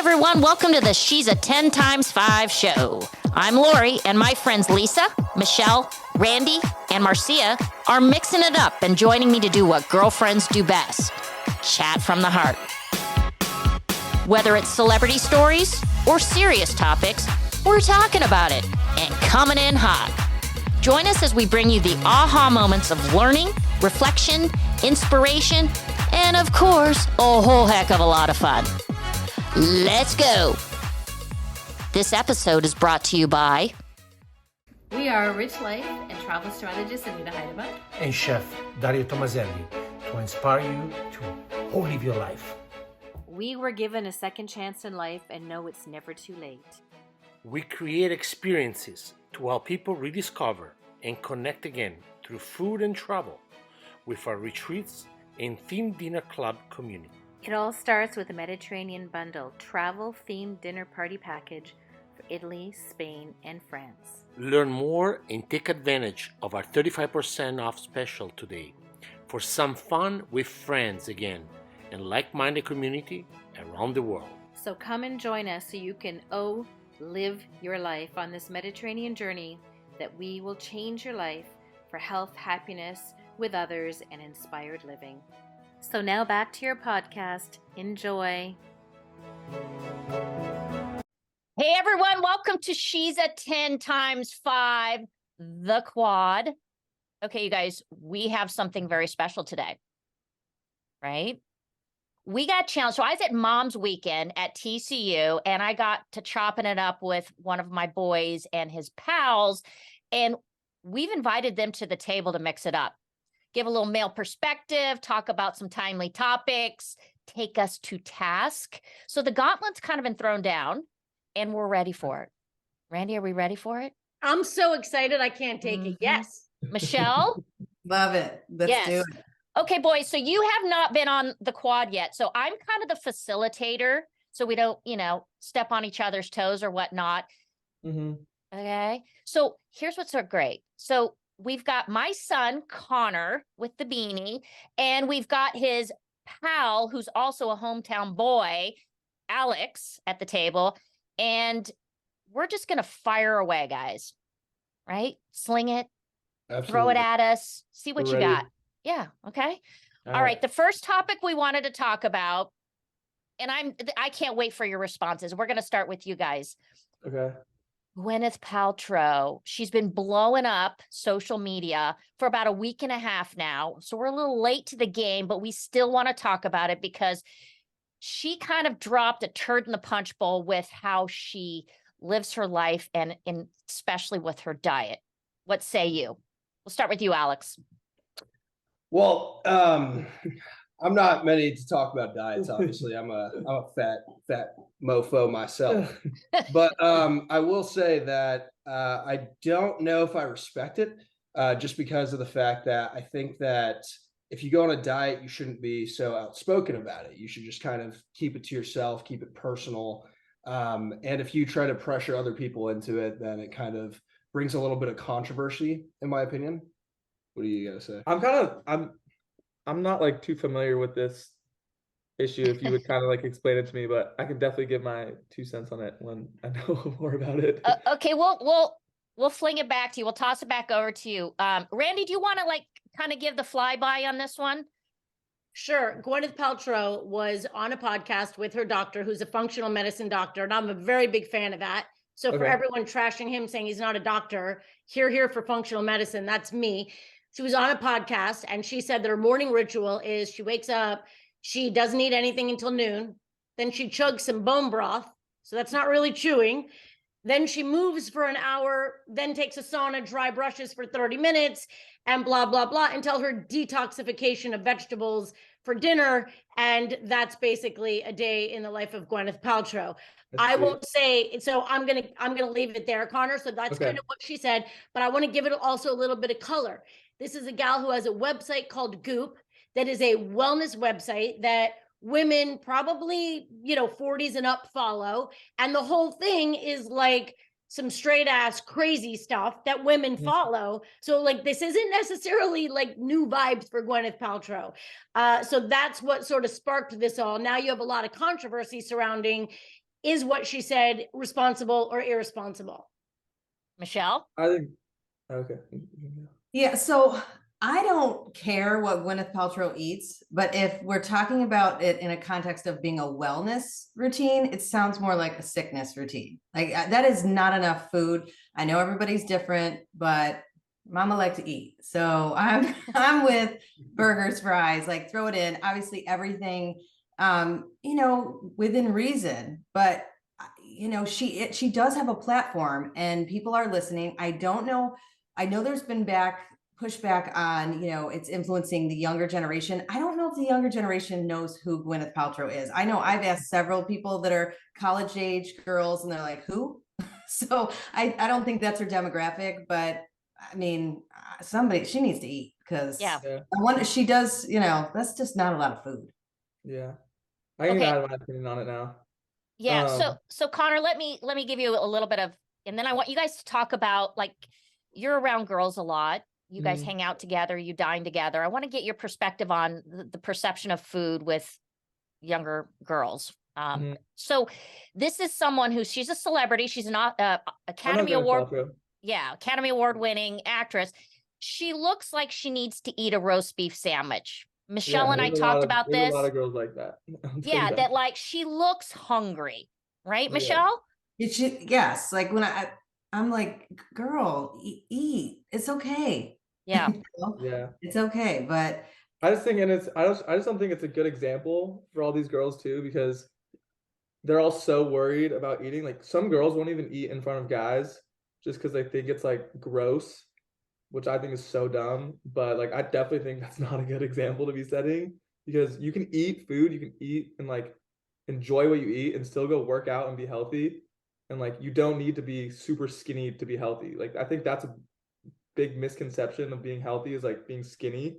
everyone. Welcome to the She's a 10 times 5 show. I'm Laurie, and my friends Lisa, Michelle, Randy, and Marcia are mixing it up and joining me to do what girlfriends do best, chat from the heart. Whether it's celebrity stories or serious topics, we're talking about it and coming in hot. Join us as we bring you the aha moments of learning, reflection, inspiration, and of course, a whole heck of a lot of fun. Let's go. This episode is brought to you by... We are Rich Life and travel strategist Anita Heidemann. And Chef Dario Tomaselli to inspire you to whole live your life. We were given a second chance in life and know it's never too late. We create experiences to help people rediscover and connect again through food and travel with our retreats and themed dinner club community. It all starts with a Mediterranean bundle travel themed dinner party package for Italy, Spain, and France. Learn more and take advantage of our 35% off special today for some fun with friends again and like-minded community around the world. So come and join us so you can live your life on this Mediterranean journey that we will change your life for health, happiness with others, and inspired living. So now back to your podcast. Enjoy. Hey everyone, welcome to She's a 10 times 5, the quad. Okay, you guys, we have something very special today, right? We got challenged. So I was at Mom's Weekend at TCU, and I got to chopping it up with one of my boys and his pals, and we've invited them to the table to mix it up. Give a little male perspective, talk about some timely topics, take us to task. So the gauntlet's kind of been thrown down, and we're ready for it. Randy, are we ready for it? I'm so excited. I can't take it. Yes. Michelle? Love it. Let's do it. Okay, boys, so you have not been on the quad yet. So I'm kind of the facilitator, so we don't, step on each other's toes or whatnot. Mm-hmm. Okay. So here's what's so great. So we've got my son, Connor, with the beanie, and we've got his pal, who's also a hometown boy, Alex, at the table. And we're just going to fire away, guys. Right? Sling it. Absolutely. Throw it at us. See what We're you ready. got. Yeah. Okay. All right. The first topic we wanted to talk about, and I can't wait for your responses. We're going to start with you guys. Okay. Gwyneth Paltrow. She's been blowing up social media for about a week and a half now. So we're a little late to the game, but we still want to talk about it because she kind of dropped a turd in the punch bowl with how she lives her life and especially with her diet. What say you? We'll start with you, Alex. Well, I'm not many to talk about diets. Obviously, I'm a fat mofo myself. But I will say that I don't know if I respect it, just because of the fact that I think that if you go on a diet, you shouldn't be so outspoken about it. You should just kind of keep it to yourself, keep it personal. And if you try to pressure other people into it, then it kind of brings a little bit of controversy, in my opinion. What do you gotta say? I'm not like too familiar with this issue. If you would kind of like explain it to me, but I can definitely give my 2 cents on it when I know more about it. Okay, we'll fling it back to you. We'll toss it back over to you. Randy, do you want to kind of give the flyby on this one? Sure. Gwyneth Paltrow was on a podcast with her doctor, who's a functional medicine doctor, and I'm a very big fan of that. So for everyone trashing him, saying he's not a doctor, here for functional medicine, that's me. She was on a podcast and she said that her morning ritual is she wakes up, she doesn't eat anything until noon. Then she chugs some bone broth. So that's not really chewing. Then she moves for an hour, then takes a sauna, dry brushes for 30 minutes and blah, blah, blah, until her detoxification of vegetables for dinner. And that's basically a day in the life of Gwyneth Paltrow. I won't say, so I'm gonna leave it there, Connor. So that's kind of what she said, but I want to give it also a little bit of color. This is a gal who has a website called Goop that is a wellness website that women probably, 40s and up follow. And the whole thing is like some straight ass crazy stuff that women follow. So like, this isn't necessarily like new vibes for Gwyneth Paltrow. So that's what sort of sparked this all. Now you have a lot of controversy surrounding is what she said responsible or irresponsible? Michelle? I think, okay. Yeah, so I don't care what Gwyneth Paltrow eats, but if we're talking about it in a context of being a wellness routine, it sounds more like a sickness routine. Like that is not enough food. I know everybody's different, but mama like to eat. So I'm with burgers, fries, like throw it in. Obviously everything within reason, but she does have a platform and people are listening. I know there's been pushback on, it's influencing the younger generation. I don't know if the younger generation knows who Gwyneth Paltrow is. I know I've asked several people that are college age girls and they're like, who? So I don't think that's her demographic, but I mean, she needs to eat because Yeah. I wonder, she does, that's just not a lot of food. Yeah. I can add my opinion on it now. Yeah. So Connor, let me give you a little bit of, and then I want you guys to talk about, like, you're around girls a lot. You guys hang out together, you dine together. I want to get your perspective on the perception of food with younger girls. So this is someone she's a celebrity. She's an Academy Award. Yeah. Academy Award winning actress. She looks like she needs to eat a roast beef sandwich. Michelle and I talked about this. A lot of girls like that. Yeah. That like, she looks hungry, right, Michelle? Yes. Like when I'm like, girl, eat. It's okay. Yeah. Yeah. It's okay. But I just think, I just don't think it's a good example for all these girls too, because they're all so worried about eating. Like some girls won't even eat in front of guys just because they think it's like gross, which I think is so dumb. But like, I definitely think that's not a good example to be setting, because you can eat food, you can eat and like enjoy what you eat and still go work out and be healthy. And like, you don't need to be super skinny to be healthy. Like, I think that's a big misconception of being healthy, is like being skinny,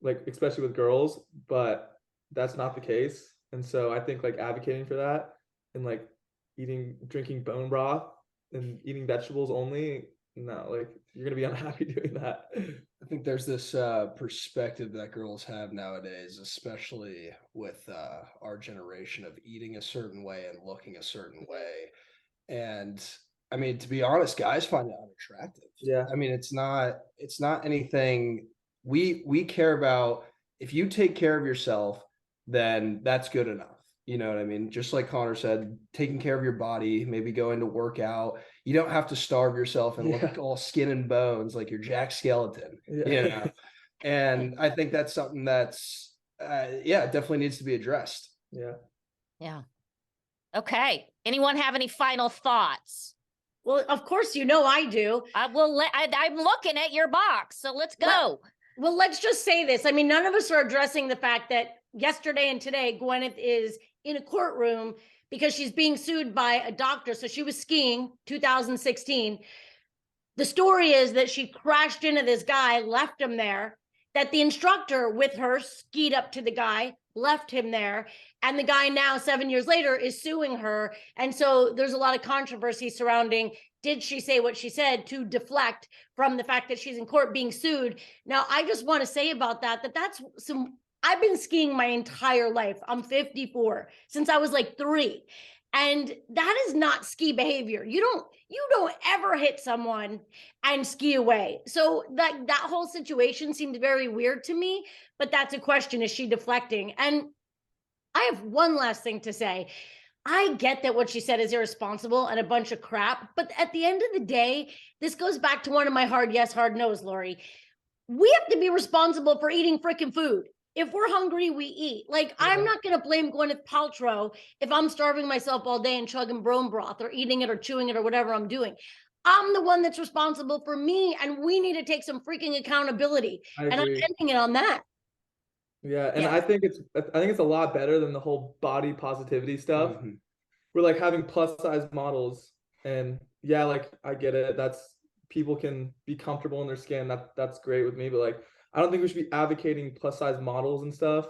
like especially with girls, but that's not the case. And so I think like advocating for that and like drinking bone broth and eating vegetables only, no, like you're gonna be unhappy doing that. I think there's this perspective that girls have nowadays, especially with our generation, of eating a certain way and looking a certain way. And I mean, to be honest, guys find it unattractive. Yeah. I mean, it's not anything we care about. If you take care of yourself, then that's good enough. You know what I mean? Just like Connor said, taking care of your body, maybe going to work out. You don't have to starve yourself and look all skin and bones like you're Jack Skeleton, you know? And I think that's something that's, definitely needs to be addressed. Yeah. Yeah. Okay. Anyone have any final thoughts? Well, of course, I do. I'm looking at your box, so let's go. Well, let's just say this. I mean, none of us are addressing the fact that yesterday and today, Gwyneth is in a courtroom because she's being sued by a doctor. So she was skiing 2016. The story is that she crashed into this guy, left him there, that the instructor with her skied up to the guy, left him there. And the guy now, 7 years later, is suing her. And so there's a lot of controversy surrounding, did she say what she said to deflect from the fact that she's in court being sued? Now, I just want to say about that's I've been skiing my entire life. I'm 54 since I was like 3. And that is not ski behavior. You don't ever hit someone and ski away. So that whole situation seemed very weird to me, but that's a question. Is she deflecting? And I have one last thing to say. I get that what she said is irresponsible and a bunch of crap, but at the end of the day, this goes back to one of my hard yes, hard no's, Laurie. We have to be responsible for eating freaking food. If we're hungry, we eat. Like, I'm not going to blame Gwyneth Paltrow if I'm starving myself all day and chugging bone broth or eating it or chewing it or whatever I'm doing. I'm the one that's responsible for me, and we need to take some freaking accountability. And I'm ending it on that. Yeah, and I think it's a lot better than the whole body positivity stuff. We're like having plus size models, and yeah, like I get it. That's, people can be comfortable in their skin. That's great with me, but like, I don't think we should be advocating plus size models and stuff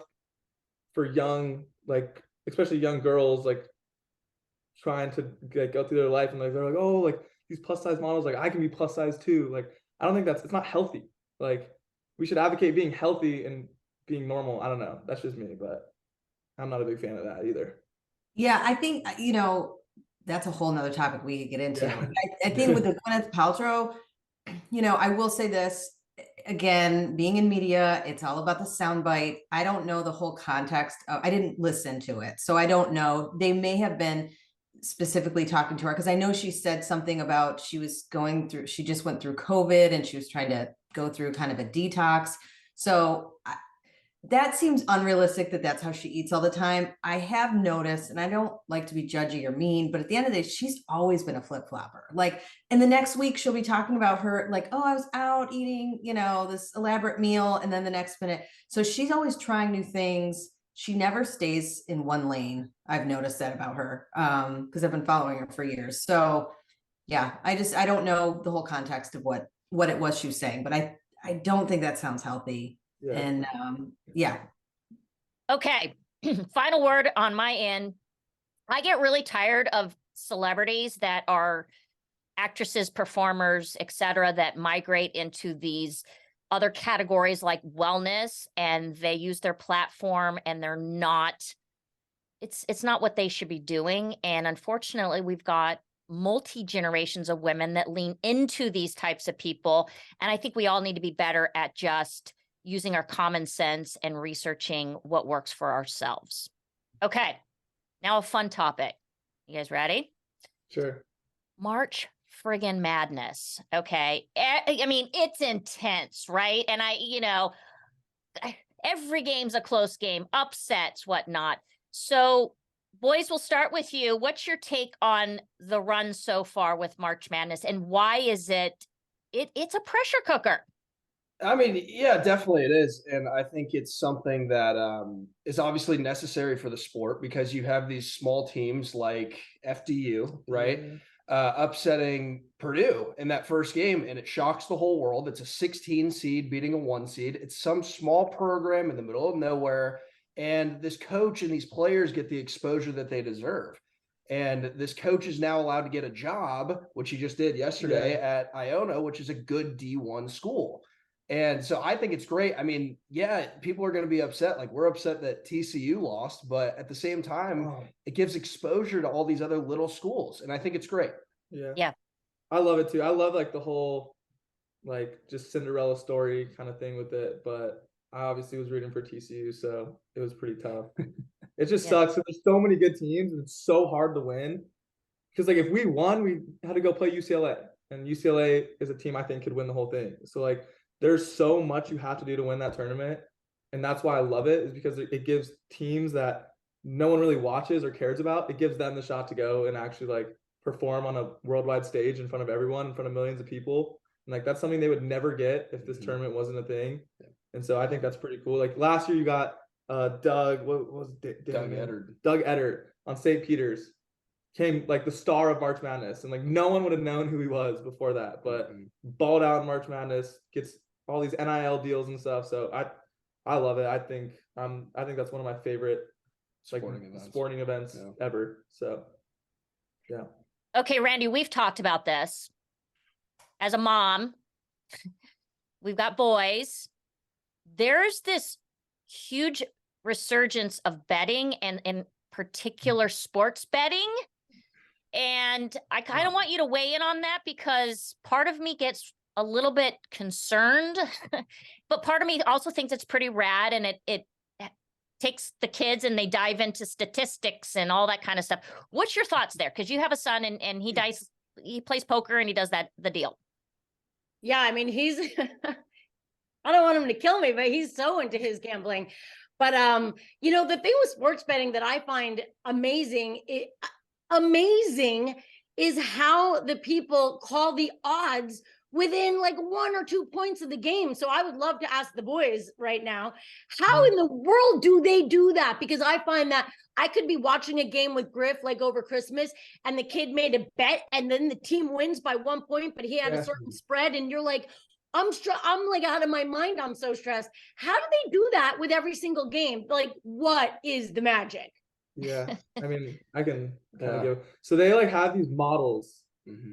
for young, like especially young girls, like trying to like go through their life and like they're like, oh, like these plus size models, like I can be plus size too. Like, I don't think it's not healthy. Like, we should advocate being healthy and being normal. I don't know. That's just me, but I'm not a big fan of that either. Yeah, I think, that's a whole nother topic we could get into. Yeah. I think with the Gwyneth Paltrow, I will say this again, being in media, it's all about the soundbite. I don't know the whole context. I didn't listen to it, so I don't know. They may have been specifically talking to her because I know she said something about she just went through COVID and she was trying to go through kind of a detox. So that seems unrealistic that that's how she eats all the time. I have noticed, and I don't like to be judgy or mean, but at the end of the day, she's always been a flip-flopper. Like, and the next week she'll be talking about her, like, oh, I was out eating, this elaborate meal. And then the next minute. So she's always trying new things. She never stays in one lane. I've noticed that about her. Because I've been following her for years. So yeah, I don't know the whole context of what it was she was saying, but I don't think that sounds healthy. Yeah. And yeah. Okay. Final word on my end. I get really tired of celebrities that are actresses, performers, etc., that migrate into these other categories like wellness, and they use their platform and they're not, it's not what they should be doing. And unfortunately, we've got multi-generations of women that lean into these types of people. And I think we all need to be better at just using our common sense and researching what works for ourselves. Okay, now a fun topic. You guys ready? Sure. March friggin' Madness. Okay. I mean, it's intense, right? And every game's a close game, upsets, whatnot. So, boys, we'll start with you. What's your take on the run so far with March Madness, and why is it's a pressure cooker? I mean, yeah, definitely it is. And I think it's something that is obviously necessary for the sport because you have these small teams like FDU, right? Upsetting Purdue in that first game, and it shocks the whole world. It's a 16 seed beating a 1 seed. It's some small program in the middle of nowhere. And this coach and these players get the exposure that they deserve. And this coach is now allowed to get a job, which he just did yesterday at Iona, which is a good D1 school. And so I think it's great. I mean, yeah, people are going to be upset. Like, we're upset that TCU lost, but at the same time, it gives exposure to all these other little schools. And I think it's great. Yeah. I love it too. I love like the whole, like, just Cinderella story kind of thing with it. But I obviously was rooting for TCU, so it was pretty tough. It just sucks. There's so many good teams and it's so hard to win. Because like if we won, we had to go play UCLA. And UCLA is a team I think could win the whole thing. So like, there's so much you have to do to win that tournament. And that's why I love it, is because it gives teams that no one really watches or cares about, it gives them the shot to go and actually like perform on a worldwide stage in front of everyone, in front of millions of people. And like, that's something they would never get if this tournament wasn't a thing. And so I think that's pretty cool. Like last year you got Doug Eddard on St. Peter's, came like the star of March Madness, and like no one would have known who he was before that, but balled out in March Madness, gets all these NIL deals and stuff. So I love it. I think that's one of my favorite sporting events ever. So yeah. Okay, Randy, we've talked about this. As a mom, we've got boys. There's this huge resurgence of betting, and in particular sports betting. And I kind of want you to weigh in on that, because part of me gets a little bit concerned, but part of me also thinks it's pretty rad, and it takes the kids and they dive into statistics and all that kind of stuff. What's your thoughts there? Because you have a son and he plays poker and he does the deal. Yeah, I mean, he's I don't want him to kill me, but he's so into his gambling. But the thing with sports betting that I find amazing is how the people call the odds within like 1 or 2 points of the game. So I would love to ask the boys right now, how in the world do they do that? Because I find that I could be watching a game with Griff like over Christmas, and the kid made a bet and then the team wins by 1 point, but he had a certain spread, and you're like, I'm like out of my mind. I'm so stressed. How do they do that with every single game? Like, what is the magic? Yeah, I mean, I can kind of go. So they like have these models,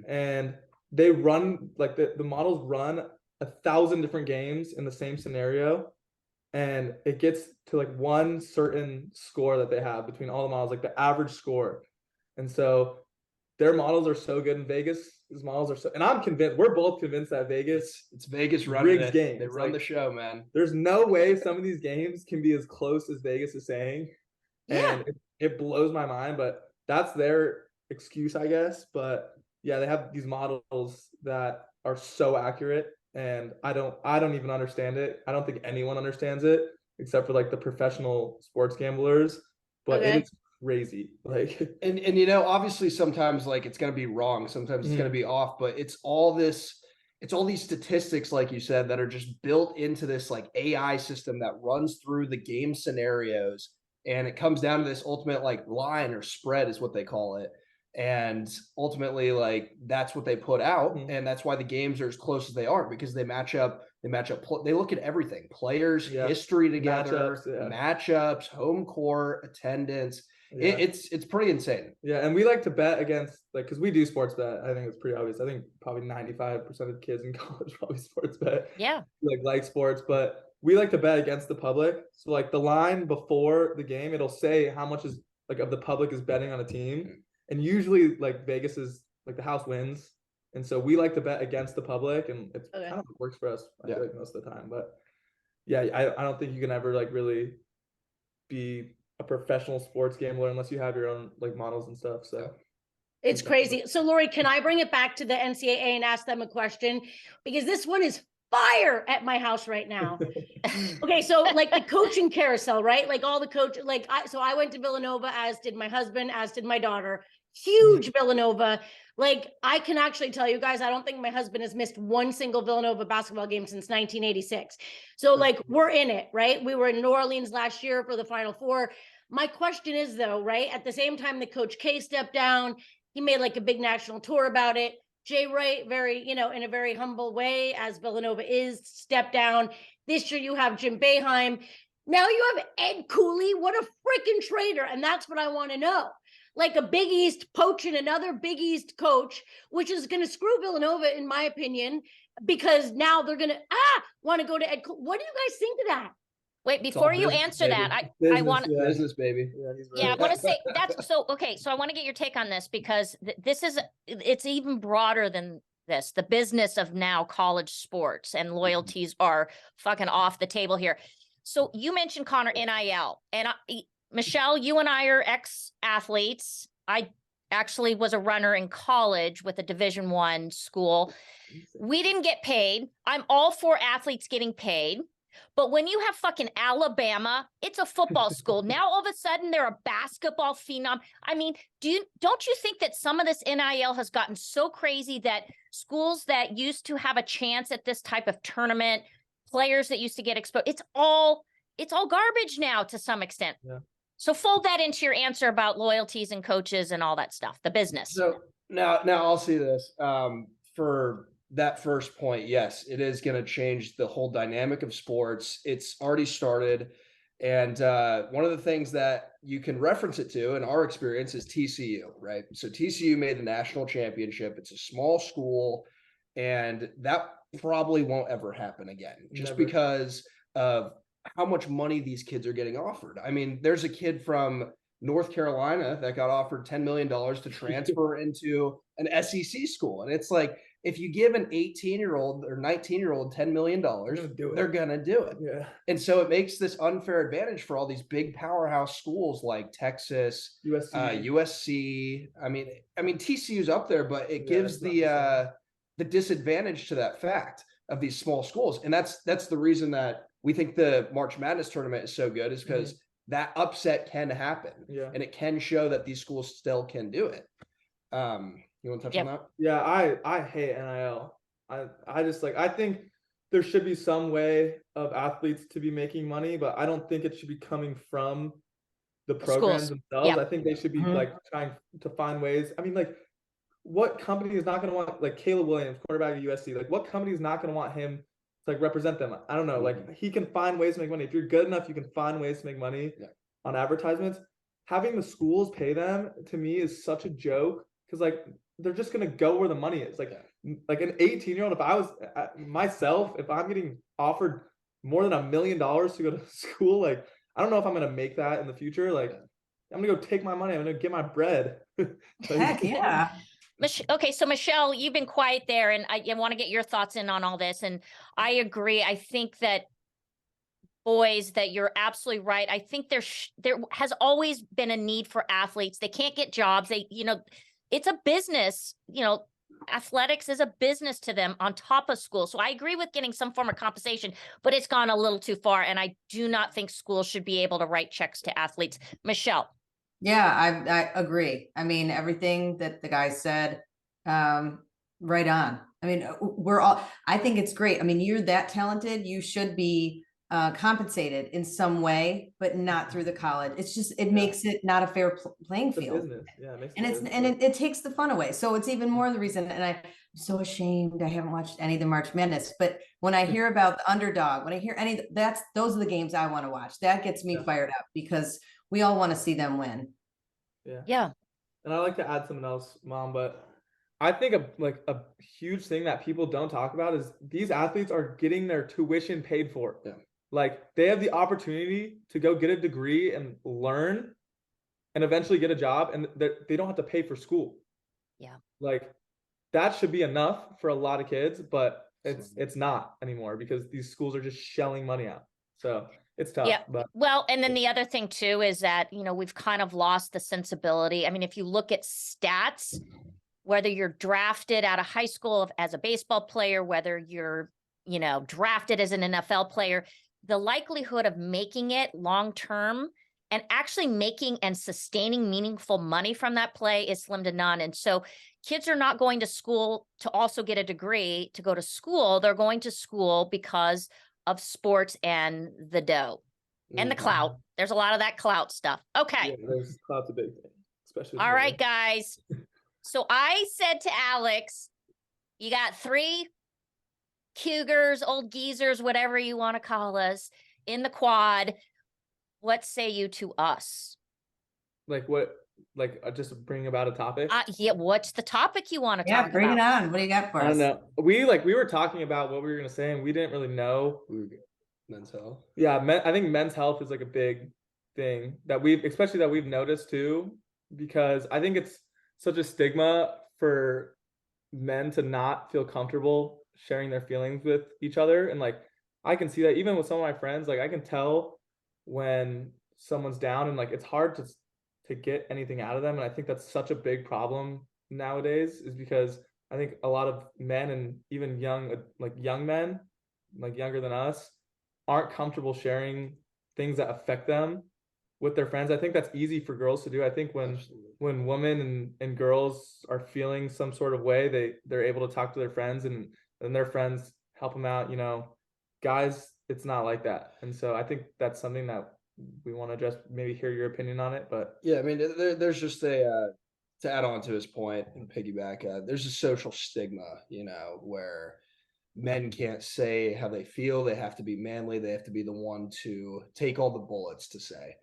and they run like the models run 1,000 different games in the same scenario, and it gets to like one certain score that they have between all the models, like the average score. And so their models are so good in Vegas. His models are so, and I'm convinced, we're both convinced that Vegas, It's Vegas running rigs it. games. They run the show, man. There's no way some of these games can be as close as Vegas is saying. Yeah. And it blows my mind, but that's their excuse, I guess. But yeah, they have these models that are so accurate, and I don't even understand it. I don't think anyone understands it except for like the professional sports gamblers, but Okay. it is crazy. Like, And obviously sometimes like it's gonna be wrong, sometimes it's gonna be off, but it's all these statistics, like you said, that are just built into this like AI system that runs through the game scenarios, and it comes down to this ultimate like line or spread is what they call it. And ultimately, like that's what they put out, and that's why the games are as close as they are, because they match up. They look at everything: players, history together, matchups, home court, attendance. yeah. It's pretty insane. Yeah, and we like to bet against, like, because we do sports bet. I think it's pretty obvious. I think probably 95% of kids in college probably sports bet. Yeah. Like sports, but we like to bet against the public. So like the line before the game, it'll say how much is like of the public is betting on a team. And usually like Vegas is like the house wins. And so we like to bet against the public, and it's kind of works for us, I feel like, most of the time. But yeah, I don't think you can ever like really be a professional sports gambler unless you have your own like models and stuff. So it's crazy. So Laurie, can I bring it back to the NCAA and ask them a question? Because this one is fire at my house right now. Okay, so like the coaching carousel, right? Like all the coach, like I went to Villanova, as did my husband, as did my daughter. Huge Villanova. Like I can actually tell you guys, I don't think my husband has missed one single Villanova basketball game since 1986. So like we're in it, right? We were in New Orleans last year for the Final Four. My question is though, right? At the same time, the Coach K stepped down. He made like a big national tour about it. Jay Wright, very, in a very humble way, as Villanova is, stepped down. This year you have Jim Boeheim. Now you have Ed Cooley. What a freaking traitor. And that's what I want to know. Like a Big East poaching another Big East coach, which is going to screw Villanova, in my opinion, because now they're going to want to go to Ed Cooley. What do you guys think of that? Wait, before you answer that, I want business, baby. Yeah, I want to say that's so okay. So I want to get your take on this, because it's even broader than this. The business of now college sports and loyalties are fucking off the table here. So you mentioned, Connor, NIL, and Michelle, you and I are ex-athletes. I actually was a runner in college with a Division I school. We didn't get paid. I'm all for athletes getting paid. But when you have fucking Alabama, it's a football school. Now all of a sudden they're a basketball phenom. I mean, don't you think that some of this NIL has gotten so crazy that schools that used to have a chance at this type of tournament, players that used to get exposed, it's all garbage now to some extent. Yeah. So fold that into your answer about loyalties and coaches and all that stuff, the business. So now I'll see this. For that first point, yes, it is going to change the whole dynamic of sports. It's already started. And one of the things that you can reference it to in our experience is TCU, right? So TCU made the national championship. It's a small school, and that probably won't ever happen again, just because of how much money these kids are getting offered. I mean, there's a kid from North Carolina that got offered $10 million to transfer into an SEC school. And it's like, if you give an 18-year-old or 19-year-old $10 million, they're going to do it. Yeah. And so it makes this unfair advantage for all these big powerhouse schools like Texas, USC. I mean, TCU's up there, but it gives the disadvantage to that fact of these small schools. And that's the reason that we think the March Madness tournament is so good, is because that upset can happen. Yeah. And it can show that these schools still can do it. You want to touch on that? Yeah, I hate NIL. I just I think there should be some way of athletes to be making money, but I don't think it should be coming from the programs themselves. Yep. I think they should be trying to find ways. I mean, what company is not going to want Caleb Williams, quarterback of USC? What company is not going to want him to represent them? I don't know. He can find ways to make money. If you're good enough, you can find ways to make money on advertisements. Having the schools pay them, to me, is such a joke, because they're just going to go where the money is. Like an 18-year-old, if I was myself, if I'm getting offered more than $1 million to go to school. Like, I don't know if I'm gonna make that in the future. Like, I'm gonna go take my money. I'm gonna get my bread. Heck yeah. Okay, so Michelle, you've been quiet there, and I want to get your thoughts in on all this. And I agree. I think that boys, that you're absolutely right. I think there has always been a need for athletes. They can't get jobs. It's a business. Athletics is a business to them on top of school. So I agree with getting some form of compensation, but it's gone a little too far. And I do not think schools should be able to write checks to athletes. Michelle. Yeah, I agree. I mean, everything that the guy said, right on. I mean, I think it's great. I mean, you're that talented, you should be compensated in some way, but not through the college. It's just, it makes it not a fair playing field. Business. Yeah, it makes it takes the fun away. So it's even more the reason, and I'm so ashamed I haven't watched any of the March Madness, but when I hear about the underdog, when I hear those are the games I want to watch. That gets me fired up because we all want to see them win. Yeah. And I like to add something else, Mom, but I think a huge thing that people don't talk about is these athletes are getting their tuition paid for. Yeah. Like, they have the opportunity to go get a degree and learn and eventually get a job, and they don't have to pay for school. Yeah. Like, that should be enough for a lot of kids, but it's not anymore because these schools are just shelling money out. So it's tough. Yeah. But Well, and then the other thing too is that, we've kind of lost the sensibility. I mean, if you look at stats, whether you're drafted out of high school as a baseball player, whether you're, drafted as an NFL player, the likelihood of making it long-term and actually making and sustaining meaningful money from that play is slim to none. And so kids are not going to school to also get a degree to go to school. They're going to school because of sports and the dough and the clout. There's a lot of that clout stuff. Okay. yeah, clout's a big thing, especially. All right, guys. So I said to Alex, you got 3 cougars, old geezers, whatever you want to call us, in the quad. What say you to us? Like what? Like just bring about a topic? Yeah. What's the topic you want to talk about? Yeah, bring it on. What do you got for us? I don't know. We were talking about what we were gonna say, and we didn't really know. Men's health. Yeah, I think men's health is like a big thing that we've noticed too, because I think it's such a stigma for men to not feel comfortable sharing their feelings with each other. And like, I can see that even with some of my friends, like I can tell when someone's down and like, it's hard to get anything out of them. And I think that's such a big problem nowadays, is because I think a lot of men, and even young men, like younger than us, aren't comfortable sharing things that affect them with their friends. I think that's easy for girls to do. I think when women and girls are feeling some sort of way, they're able to talk to their friends, and their friends help them out. Guys, it's not like that. And so I think that's something that we want to just maybe hear your opinion on it. But yeah, I mean, there's just to add on to his point and piggyback, there's a social stigma, where men can't say how they feel. They have to be manly. They have to be the one to take all the bullets to say.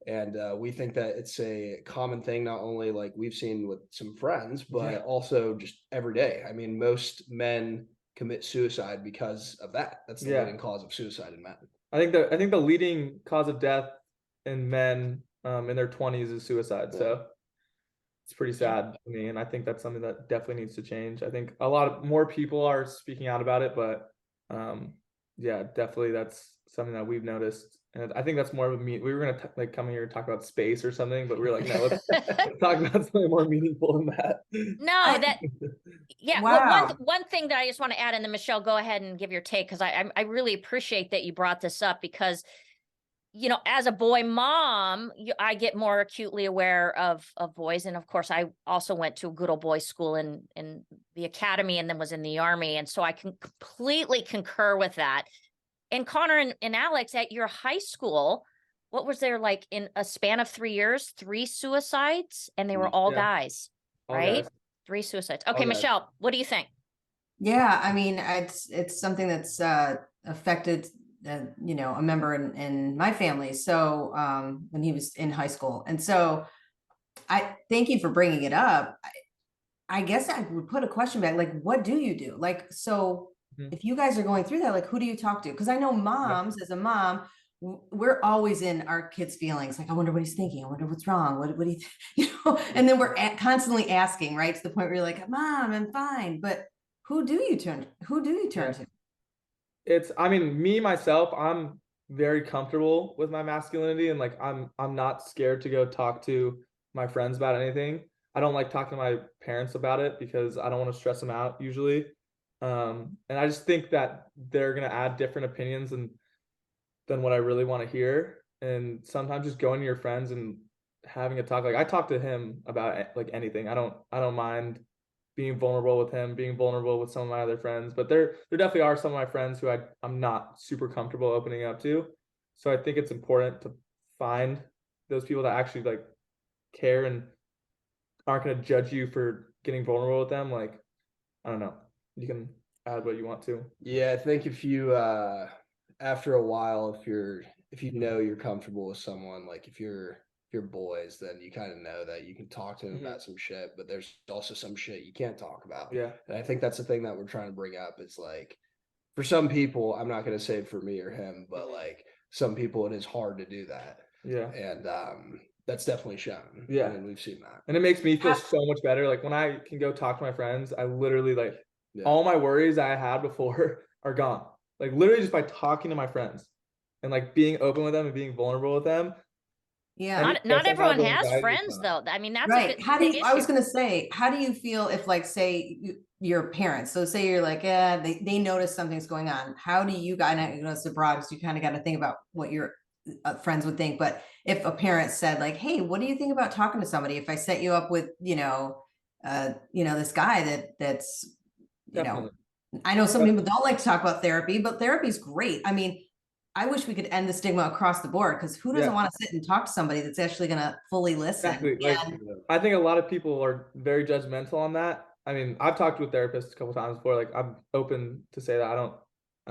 And we think that it's a common thing, not only like we've seen with some friends, but also just every day. I mean, most men commit suicide because of that. That's the leading cause of suicide in men. I think the leading cause of death in men in their 20s is suicide. Yeah. So it's pretty sad to me, and I think that's something that definitely needs to change. I think a lot more people are speaking out about it, but definitely that's something that we've noticed. And I think that's more of a we were gonna come here and talk about space or something, but we were like, no, let's talk about something more meaningful than that. No, Wow. Well, one thing that I just want to add, and then Michelle, go ahead and give your take, because I really appreciate that you brought this up, because as a boy mom, I get more acutely aware of boys. And of course, I also went to a good old boys school in the academy, and then was in the Army. And so I can completely concur with that. And Connor and Alex, at your high school, what was there, like in a span of 3 years, 3 suicides? And they were all guys, right? Guys. 3 suicides. Okay, Michelle, what do you think? Yeah, I mean, it's something that's affected a member in my family. So when he was in high school. And so I thank you for bringing it up. I guess I would put a question back, like, what do you do? Like, so if you guys are going through that, like, who do you talk to? Because I know moms, as a mom, we're always in our kids' feelings. Like, I wonder what he's thinking. I wonder what's wrong. What do you, you know? And then we're constantly asking, right, to the point where you're like, Mom, I'm fine. But who do you turn to? I mean, me myself, I'm very comfortable with my masculinity, and like I'm not scared to go talk to my friends about anything. I don't like talking to my parents about it because I don't want to stress them out usually. And I just think that they're gonna add different opinions than what I really want to hear. And sometimes just going to your friends and having a talk. Like I talk to him about like anything. I don't mind being vulnerable with him, being vulnerable with some of my other friends. But there definitely are some of my friends who I'm not super comfortable opening up to. So I think it's important to find those people that actually like care and aren't going to judge you for getting vulnerable with them. Like, I don't know, you can add what you want to. Yeah, I think if you after a while, if you know you're comfortable with someone, like if you're boys, then you kind of know that you can talk to them about some shit, but there's also some shit you can't talk about. Yeah. And I think that's the thing that we're trying to bring up. It's like, for some people, I'm not going to say for me or him, but like some people, it is hard to do that. Yeah. And that's definitely shown. Yeah. And we've seen that. And it makes me feel so much better. Like when I can go talk to my friends, I literally like all my worries I had before are gone. Like literally just by talking to my friends and like being open with them and being vulnerable with them. Yeah. Not everyone has friends though. I mean, that's right. How do you, I was going to say, how do you feel if, like, say your parents, so say you're like, yeah, they notice something's going on. How do you guys, I know it's abroad, so you kind of got to think about what your friends would think. But if a parent said like, hey, what do you think about talking to somebody? If I set you up with, this guy that's, Definitely. I know some people don't like to talk about therapy, but therapy's great. I mean, I wish we could end the stigma across the board, because who doesn't want to sit and talk to somebody that's actually going to fully listen? Exactly. Like, I think a lot of people are very judgmental on that. I mean, I've talked with therapists a couple times before. Like, I'm open to say that. I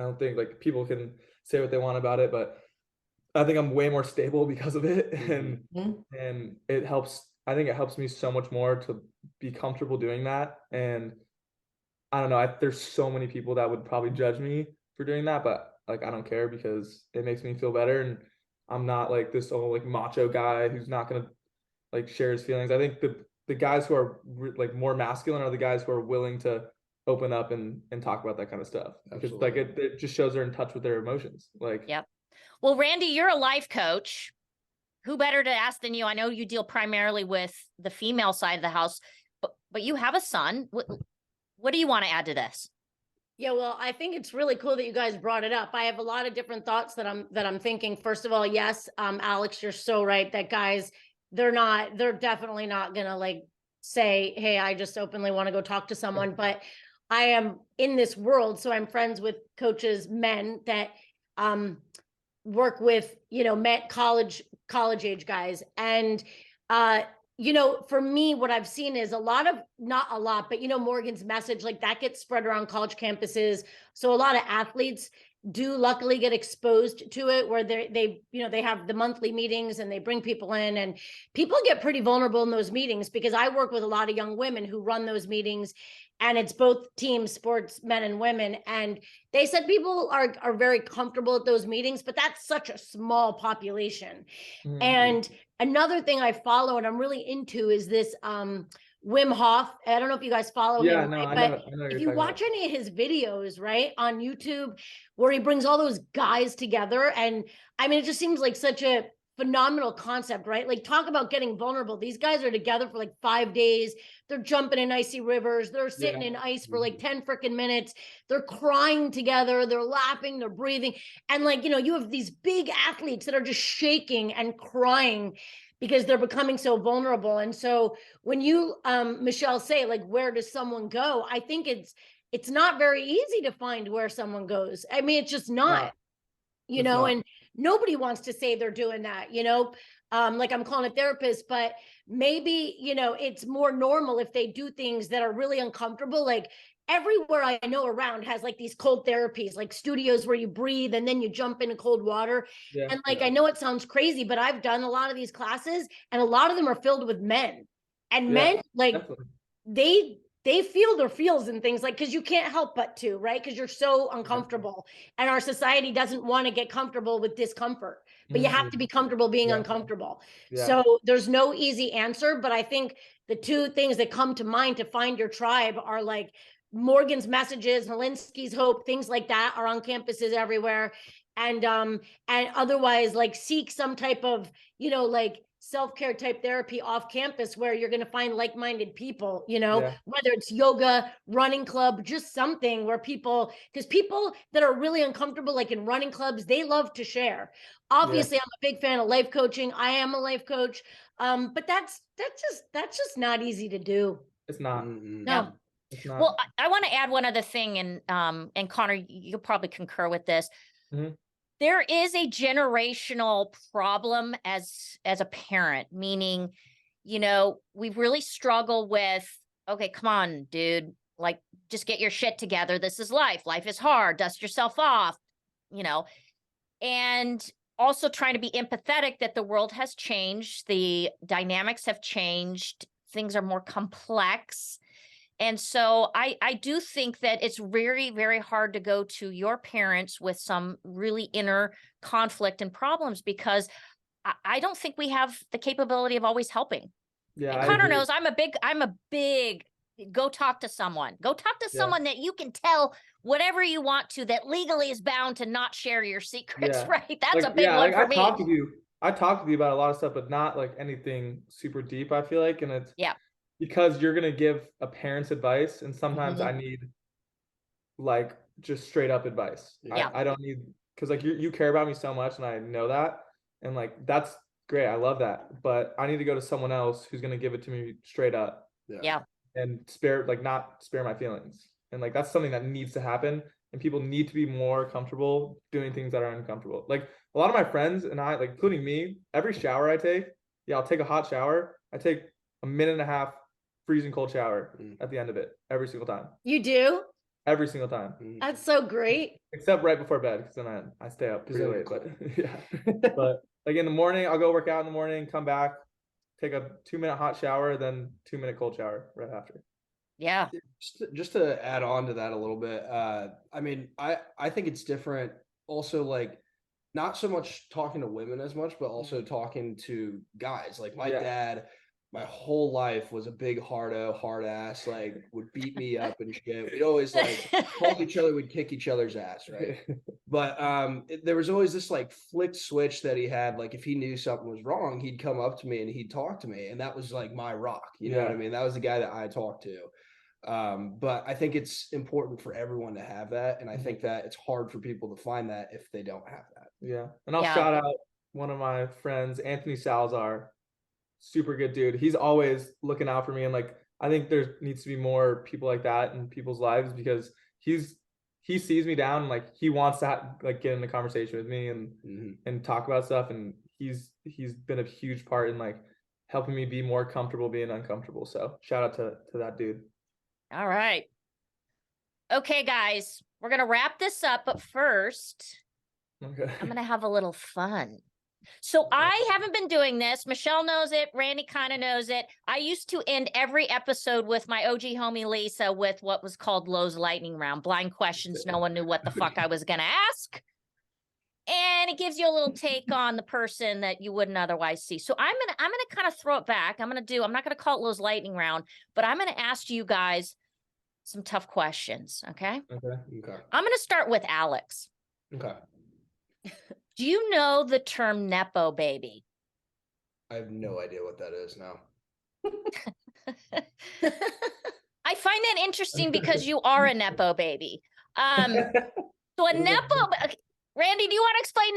don't think like people can say what they want about it, but I think I'm way more stable because of it, and it helps. I think it helps me so much more to be comfortable doing that. And I don't know. There's so many people that would probably judge me for doing that, but like I don't care because it makes me feel better, and I'm not like this old like macho guy who's not gonna like share his feelings. I think the guys who are like more masculine are the guys who are willing to open up and talk about that kind of stuff. Because like it just shows they're in touch with their emotions. Like, yep. Well, Randy, you're a life coach. Who better to ask than you? I know you deal primarily with the female side of the house, but you have a son. What do you want to add to this? Yeah, well, I think it's really cool that you guys brought it up. I have a lot of different thoughts that I'm thinking. First of all, yes, Alex, you're so right that guys, they're definitely not gonna like say, hey, I just openly want to go talk to someone. But I am in this world, so I'm friends with coaches, men that work with, met college age guys. And for me, what I've seen is not a lot, but Morgan's message, like that gets spread around college campuses. So a lot of athletes do luckily get exposed to it, where they have the monthly meetings and they bring people in, and people get pretty vulnerable in those meetings, because I work with a lot of young women who run those meetings, and it's both team sports, men and women. And they said people are very comfortable at those meetings, but that's such a small population. And another thing I follow and I'm really into is this Wim Hof. I don't know if you guys follow him, no, right? But if you watch any of his videos, right, on YouTube, where he brings all those guys together, and I mean, it just seems like such a phenomenal concept, right? Like, talk about getting vulnerable. These guys are together for like 5 days. They're jumping in icy rivers. They're sitting in ice for like 10 freaking minutes. They're crying together. They're laughing. They're breathing. And like, you have these big athletes that are just shaking and crying because they're becoming so vulnerable. And so when you, Michelle, say like, where does someone go? I think it's not very easy to find where someone goes. I mean, it's just not, and nobody wants to say they're doing that, like I'm calling a therapist, but maybe, it's more normal if they do things that are really uncomfortable. Like everywhere I know around has like these cold therapies, like studios where you breathe and then you jump into cold water. And like, I know it sounds crazy, but I've done a lot of these classes, and a lot of them are filled with men, and men, like, they feel their feels and things like, because you can't help but to, right? Because you're so uncomfortable, and our society doesn't want to get comfortable with discomfort, but you have to be comfortable being uncomfortable. So there's no easy answer, but I think the two things that come to mind to find your tribe are like Morgan's messages, Helinski's hope, things like that are on campuses everywhere. And otherwise, like, seek some type of, like, self-care type therapy off campus where you're going to find like-minded people, whether it's yoga, running club, just something where because people that are really uncomfortable, like in running clubs, they love to share. Obviously, I'm a big fan of life coaching. I am a life coach. But that's just not easy to do. It's not. No. It's not. Well, I want to add one other thing, and Connor, you'll probably concur with this. There is a generational problem as a parent, meaning, we really struggle with, okay, come on, dude, like, just get your shit together. This is life. Life is hard. Dust yourself off, and also trying to be empathetic that the world has changed. The dynamics have changed. Things are more complex. And so I do think that it's very, very hard to go to your parents with some really inner conflict and problems, because I don't think we have the capability of always helping. Yeah, and Connor knows I'm a big go talk to someone. Go talk to someone that you can tell whatever you want to, that legally is bound to not share your secrets, right? That's a big one for me. I talk to you about a lot of stuff, but not like anything super deep, I feel like. And it's because you're going to give a parent's advice, and sometimes I need like just straight up advice. I don't need, because like you care about me so much, and I know that, and like that's great, I love that, but I need to go to someone else who's going to give it to me straight up and not spare my feelings. And like that's something that needs to happen, and people need to be more comfortable doing things that are uncomfortable. Like a lot of my friends and I, like including me, every shower I take, I'll take a hot shower, I take a minute and a half freezing cold shower at the end of it every single time. You do? Every single time. That's so great. Except right before bed, because then I stay up pretty late. But but like in the morning, I'll go work out in the morning, come back, take a 2-minute hot shower, then 2-minute cold shower right after. Yeah. Just to add on to that a little bit, I mean, I think it's different also, like, not so much talking to women as much, but also talking to guys. Like my dad, my whole life was a big hard ass, like would beat me up and shit. We'd always like call each other, we'd kick each other's ass, right? But there was always this like flick switch that he had. Like if he knew something was wrong, he'd come up to me and he'd talk to me, and that was like my rock. You know what I mean? That was the guy that I talked to. But I think it's important for everyone to have that, and I think that it's hard for people to find that if they don't have that. Yeah, and I'll shout out one of my friends, Anthony Salazar. Super good dude. He's always looking out for me, and like I think there needs to be more people like that in people's lives, because he sees me down, and like he wants to like get in a conversation with me and talk about stuff, and he's been a huge part in like helping me be more comfortable being uncomfortable. So shout out to that dude. All right. Okay, guys, we're gonna wrap this up, but first I'm gonna have a little fun. So I haven't been doing this. Michelle knows it. Randy kind of knows it. I used to end every episode with my OG homie Lisa with what was called Lowe's lightning round, blind questions. No one knew what the fuck I was going to ask. And it gives you a little take on the person that you wouldn't otherwise see. So I'm going to kind of throw it back. I'm not going to call it Lowe's lightning round, but I'm going to ask you guys some tough questions. Okay. I'm going to start with Alex. Okay. Do you know the term Nepo baby? I have no idea what that is now. I find that interesting because you are a Nepo baby. So a Nepo, Randy, do you want to explain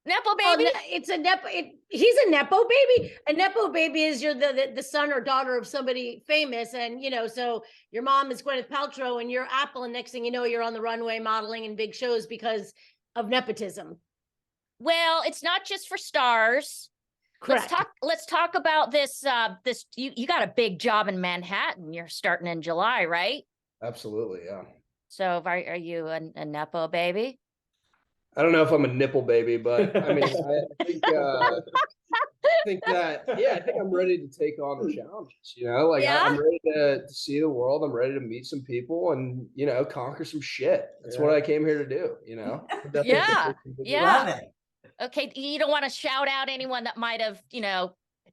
Nepo baby? It's a Nepo. He's a Nepo baby. A Nepo baby is you're the son or daughter of somebody famous, and so your mom is Gwyneth Paltrow and you're Apple, and next thing you know, you're on the runway modeling in big shows because of nepotism. Well, it's not just for stars. Correct. Let's talk about this. You got a big job in Manhattan. You're starting in July, right? Absolutely, yeah. So are you a Nepo baby? I don't know if I'm a nipple baby, but I mean, I think think I'm ready to take on the challenges, like Yeah? I'm ready to see the world. I'm ready to meet some people and, conquer some shit. That's what I came here to do, Yeah. Love it. Okay, you don't want to shout out anyone that might have,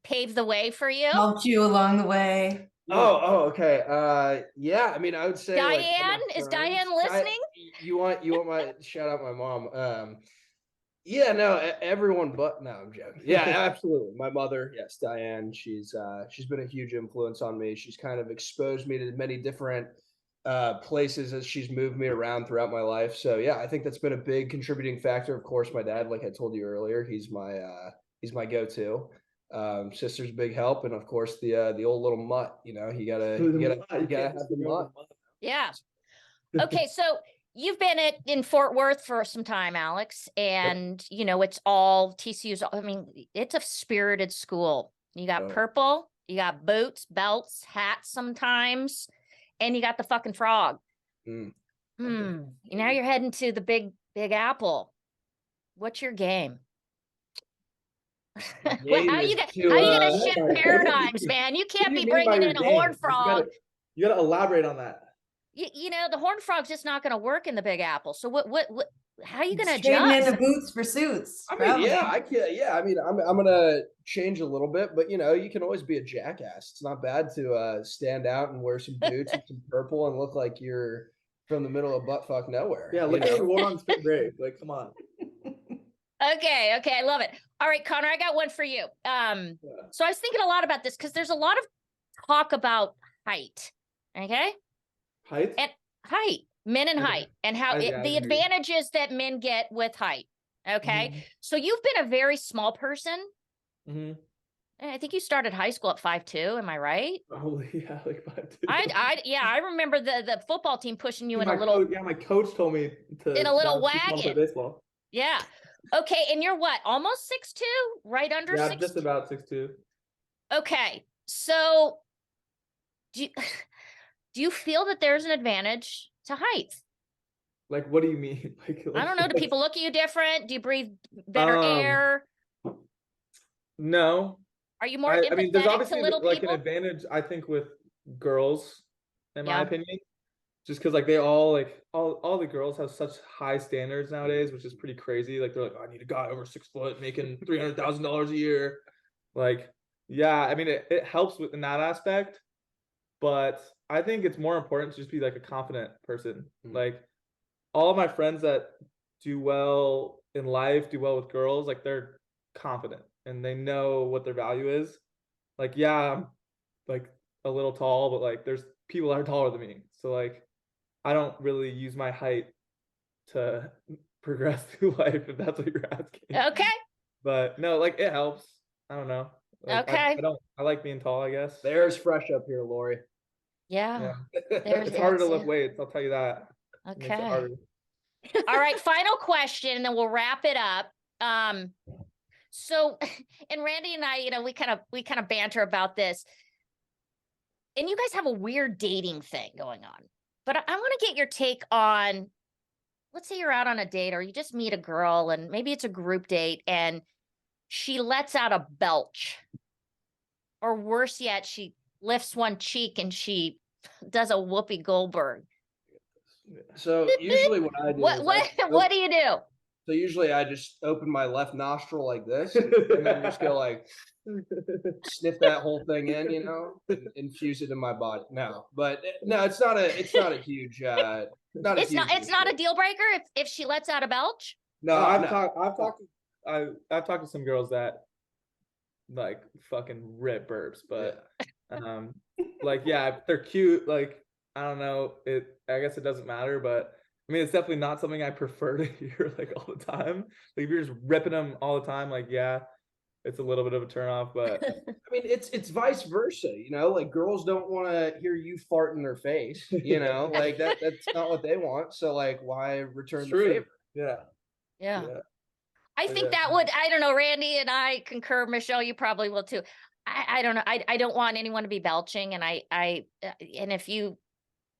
paved the way for you? Helped you along the way. Oh, okay. Yeah, I mean, I would say Diane? Is Diane listening? You want my shout out my mom. Yeah, no, everyone but no, I'm joking. Yeah, absolutely. My mother, yes, Diane, she's been a huge influence on me. She's kind of exposed me to many different places as she's moved me around throughout my life. So yeah, I think that's been a big contributing factor. Of course, my dad, like I told you earlier, he's my go-to. Sister's a big help, and of course the old little mutt, you gotta have the mutt. Yeah. Okay, so you've been in Fort Worth for some time, Alex, and it's all TCU's. I mean, it's a spirited school. You got purple, you got boots, belts, hats sometimes, and you got the fucking frog. Now you're heading to the Big Apple. What's your game? Well, how you gonna shift paradigms, man? You can't be bringing in a horned frog. You gotta elaborate on that. The horned frog's just not going to work in the Big Apple. So what how are you going to Straighten adjust? into boots for suits. I mean, I can. Yeah, I mean, I'm gonna change a little bit, but you can always be a jackass. It's not bad to stand out and wear some boots and some purple and look like you're from the middle of buttfuck nowhere. Yeah, look at you wore on Spring Break. Like, come on. Okay, I love it. All right, Connor, I got one for you. So I was thinking a lot about this because there's a lot of talk about height. Okay. Height? And height, men and height, and how the advantages that men get with height. Okay. So you've been a very small person. I think you started high school at 5'2". Am I right? Probably, yeah, like 5'2". I remember the football team pushing you in a little. My coach told me to in a little wagon. Baseball. Yeah. Okay, and you're what? Almost 6'2", right under 6'2"? Yeah, just about 6'2". Okay, so do you feel that there's an advantage to height? Like, what do you mean? Like, I don't know. Do people look at you different? Do you breathe better air? No. Are you more empathetic I mean, there's obviously to little like people? an advantage, I think, with girls, in my opinion. Just because like they all the girls have such high standards nowadays, which is pretty crazy. Like they're like, oh, I need a guy over 6 foot making $300,000 a year. Like, yeah, I mean, it helps in that aspect, but I think it's more important to just be like a confident person. Like all of my friends that do well in life, do well with girls, like they're confident and they know what their value is. Like, yeah, I'm like a little tall, but like there's people that are taller than me. So like, I don't really use my height to progress through life, if that's what you're asking. Okay. But no, like it helps. I don't know. Like, okay. I like being tall, I guess. There's fresh up here, Laurie. Yeah. It's harder to lift weights, I'll tell you that. Okay. All right, final question, and then we'll wrap it up. So, and Randy and I, we kind of banter about this. And you guys have a weird dating thing going on. But I want to get your take on, let's say you're out on a date or you just meet a girl and maybe it's a group date and she lets out a belch. Or worse yet, she lifts one cheek and she does a Whoopi Goldberg. So usually what I do what do you do? So usually I just open my left nostril like this and then just go like sniff that whole thing in, and infuse it in my body. No, but no, it's not a huge it's not a deal breaker if she lets out a belch. No, I've talked to some girls that like fucking rip burps, but like if they're cute, like I don't know, I guess it doesn't matter, but I mean, it's definitely not something I prefer to hear like all the time. Like if you're just ripping them all the time, like it's a little bit of a turnoff. But I mean, it's vice versa. Like girls don't want to hear you fart in their face. Like that's not what they want. So like, why return the favor? Yeah. I think that would. I don't know. Randy and I concur. Michelle, you probably will too. I don't know. I don't want anyone to be belching, and and if you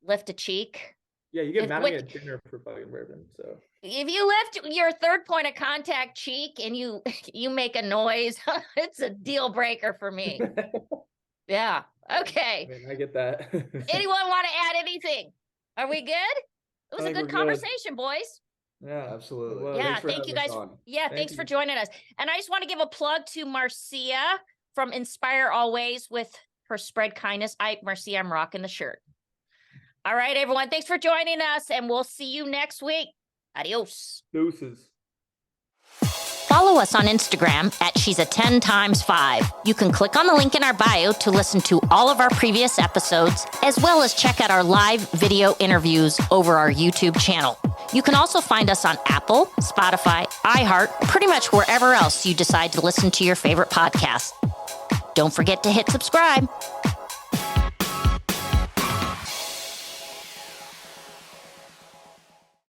lift a cheek. Yeah, you get If mad at me with- at dinner for fucking bourbon. So If you lift your third point of contact cheek and you make a noise, it's a deal breaker for me. Yeah. Okay. I mean, I get that. Anyone want to add anything? Are we good? It was I a think good we're good. conversation, boys. Yeah, Absolutely. Well, Yeah, Thanks for thank you having us guys. on. Yeah, Thank thanks for you. joining us. And I just want to give a plug to Marcia from Inspire Always with her Spread Kindness. Marcia, I'm rocking the shirt. All right, everyone. Thanks for joining us, and we'll see you next week. Adios. Deuces. Follow us on Instagram at She's a 10 times 5. You can click on the link in our bio to listen to all of our previous episodes, as well as check out our live video interviews over our YouTube channel. You can also find us on Apple, Spotify, iHeart, pretty much wherever else you decide to listen to your favorite podcast. Don't forget to hit subscribe.